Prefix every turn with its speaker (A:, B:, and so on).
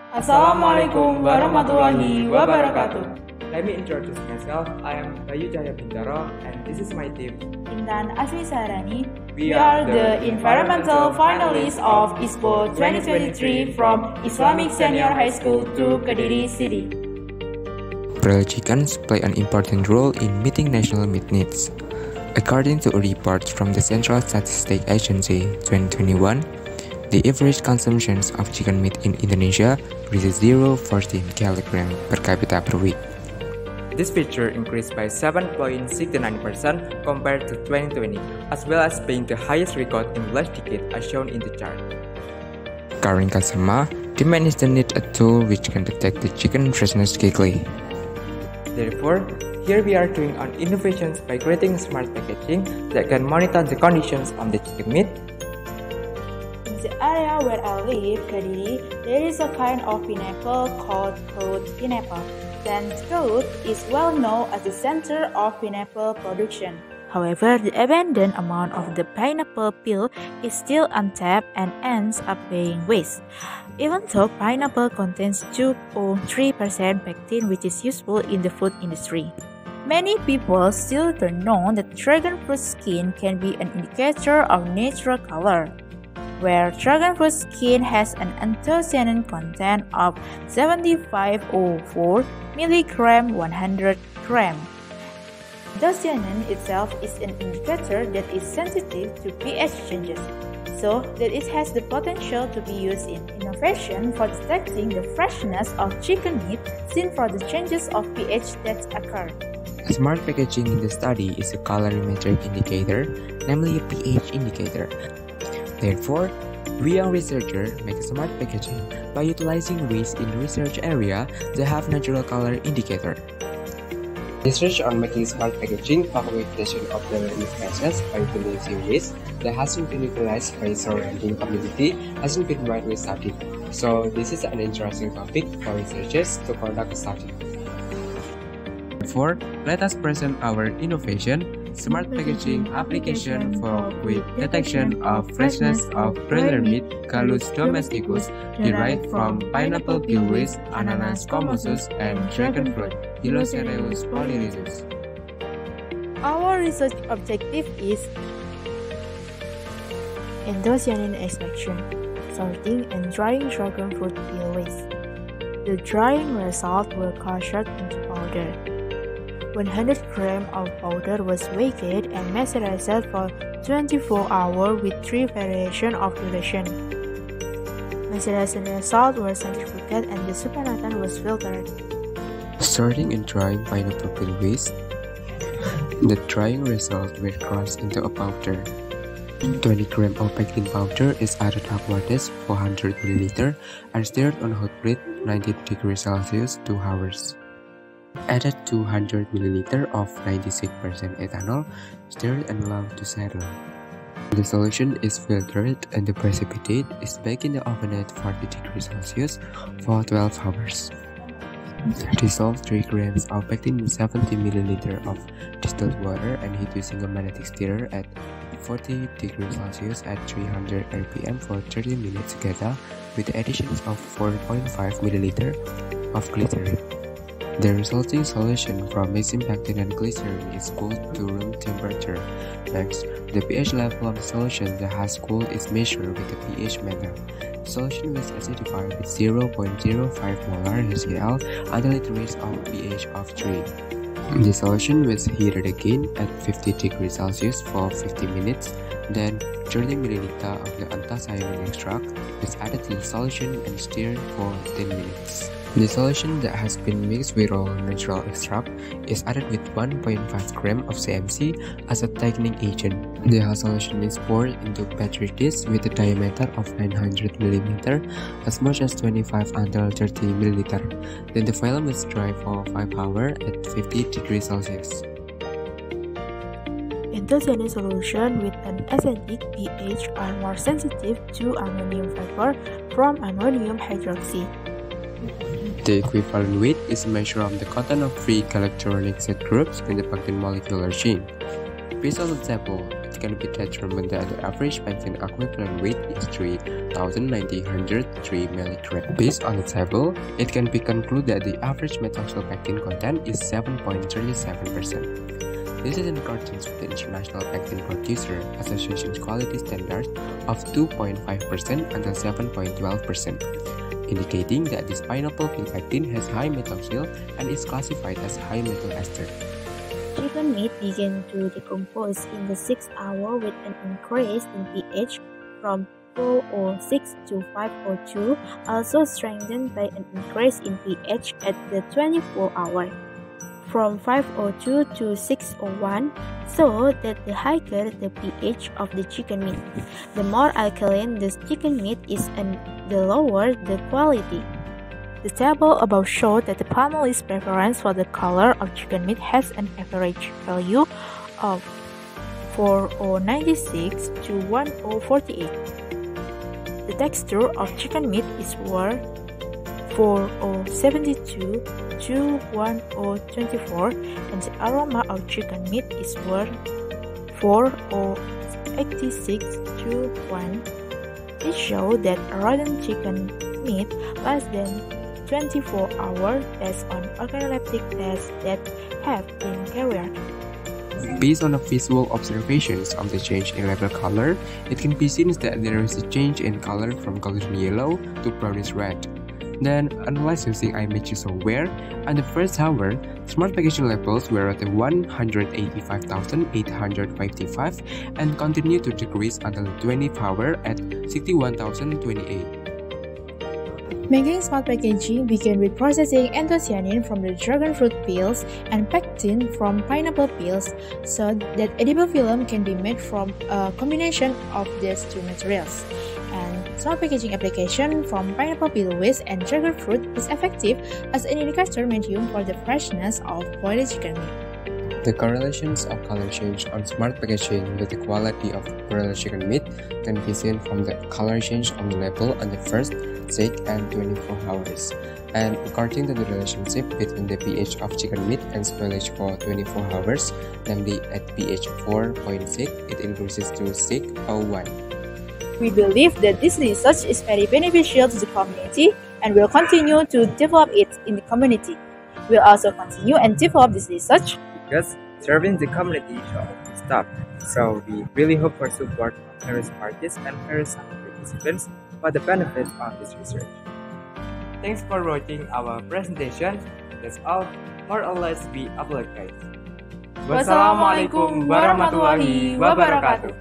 A: Assalamualaikum warahmatullahi wabarakatuh.
B: Let me introduce myself. I am Bayu Bintoro and this is my team.
A: Intan, Asmi, Saharani. We are the environmental finalists of ISPO 2023 from Islamic Senior High School to Kategori City.
C: Broiler chickens play an important role in meeting national meat needs. According to a report from the Central Statistics Agency 2021, the average consumption of chicken meat in Indonesia reaches 0.14 kg per capita per week.
B: This figure increased by 7.69% compared to 2020, as well as being the highest record in the last decade as shown in the chart.
C: Current customer demand is the need a tool which can detect the chicken freshness quickly.
B: Therefore, here we are doing on innovations by creating smart packaging that can monitor the conditions of the chicken meat.
A: In the area where I live, Kategori, there is a kind of pineapple called fruit pineapple. Since fruit is well known as the center of pineapple production. However, the abundant amount of the pineapple peel is still untapped and ends up being waste. Even though pineapple contains 2.3% pectin, which is useful in the food industry. Many people still don't know that dragon fruit skin can be an indicator of natural color, where dragon fruit skin has an anthocyanin content of 75.04 mg 100 g. Anthocyanin itself is an indicator that is sensitive to pH changes, so that it has the potential to be used in innovation for detecting the freshness of chicken meat seen for the changes of pH that occur.
C: Smart packaging in the study is a colorimetric indicator, namely a pH indicator. Therefore, we young researchers make smart packaging by utilizing waste in research area that have natural color indicator.
D: Research on making smart packaging for communication of the species by utilizing waste that hasn't been utilized by surrounding community hasn't been widely studied. So this is an interesting topic for researchers to conduct a study.
C: Therefore, let us present our innovation, smart packaging application for quick detection of freshness of broiler meat, Gallus domesticus, derived from pineapple peel waste, Ananas commosus, and dragon fruit, Hylocereus polyrizus.
A: Our research objective is anthocyanin extraction, sorting and drying dragon fruit peel waste. The drying result were crushed into powder. 100 grams of powder was weighted and measured for 24 hours with 3 variations of duration. Measuration results were centrifugated and the supernatant was filtered.
C: Sorting and drying pineapple peel waste, the drying results were crushed into a powder. 20 grams of pectin powder is added upwards 400 ml and stirred on hot plate 90 degrees Celsius 2 hours. Added 200 ml of 96% ethanol, stirred and allowed to settle. The solution is filtered and the precipitate is baked in the oven at 40 degrees Celsius for 12 hours. Dissolve 3 grams of pectin in 70 ml of distilled water and heat using a magnetic stirrer at 40 degrees Celsius at 300 rpm for 30 minutes together with the addition of 4.5 ml of glycerin. The resulting solution from mixing pectin and glycerin is cooled to room temperature. Next, the pH level of the solution that has cooled is measured with the pH meter. The solution was acidified with 0.05 molar HCl until it reached a pH of 3. The solution was heated again at 50 degrees Celsius for 50 minutes. Then, 30 ml of the anthocyanin extract was added to the solution and stirred for 10 minutes. The solution that has been mixed with raw natural extract is added with 1.5 gram of CMC as a thickening agent. The whole solution is poured into petri dish with a diameter of 900 mm, as much as 25 until 30 ml. Then the film is dried for 5 hours at 50 degrees Celsius.
A: Anthocyanin solution with an acidic pH are more sensitive to ammonium vapor from ammonium hydroxide.
C: The equivalent weight is a measure of the content of free electronic set groups in the pectin molecular chain. Based on the table, it can be determined that the average pectin equivalent weight is 3,903 mg. Based on the table, it can be concluded that the average methoxyl pectin content is 7.37%. This is in accordance with the International Pectin Producer Association's quality standard of 2.5% until 7.12%, indicating that this pineapple peel pectin has high methoxyl and is classified as high methyl ester.
E: Chicken meat began to decompose in the 6th hour with an increase in pH from 406 to 502, also strengthened by an increase in pH at the 24th hour, from 502 to 601, so that the higher the pH of the chicken meat, the more alkaline the chicken meat is and the lower the quality. The table above showed that the family's preference for the color of chicken meat has an average value of 4096 to 1048. The texture of chicken meat is 4072 to 1024, and the aroma of chicken meat is 4086 to 1. This shows that rodent chicken meat less than 24 hours based on organoleptic tests that have been carried out.
C: Based on the visual observations of the change in label color, it can be seen that there is a change in color from golden yellow to brownish red. Then, analyze using image software, and the first hour, smart packaging levels were at 185,855 and continue to decrease until the 20th hour at 61,028.
A: Making smart packaging began with processing anthocyanin from the dragon fruit peels and pectin from pineapple peels, so that edible film can be made from a combination of these two materials. And smart packaging application from pineapple peel waste and dragon fruit is effective as an indicator medium for the freshness of boiled chicken meat.
D: The correlations of color change on smart packaging with the quality of broiled chicken meat can be seen from the color change on the label on the first, 6, and 24 hours. And according to the relationship between the pH of chicken meat and spoilage for 24 hours, namely at pH 4.6, it increases to 6.01.
A: We believe that this research is very beneficial to the community and will continue to develop it in the community. We'll also continue and develop this research
B: because serving the community should stop. So we really hope for support of various parties and various participants for the benefits of this research. Thanks for watching our presentation. That's all. More or less we upload, guys.
A: Wassalamualaikum warahmatullahi wabarakatuh.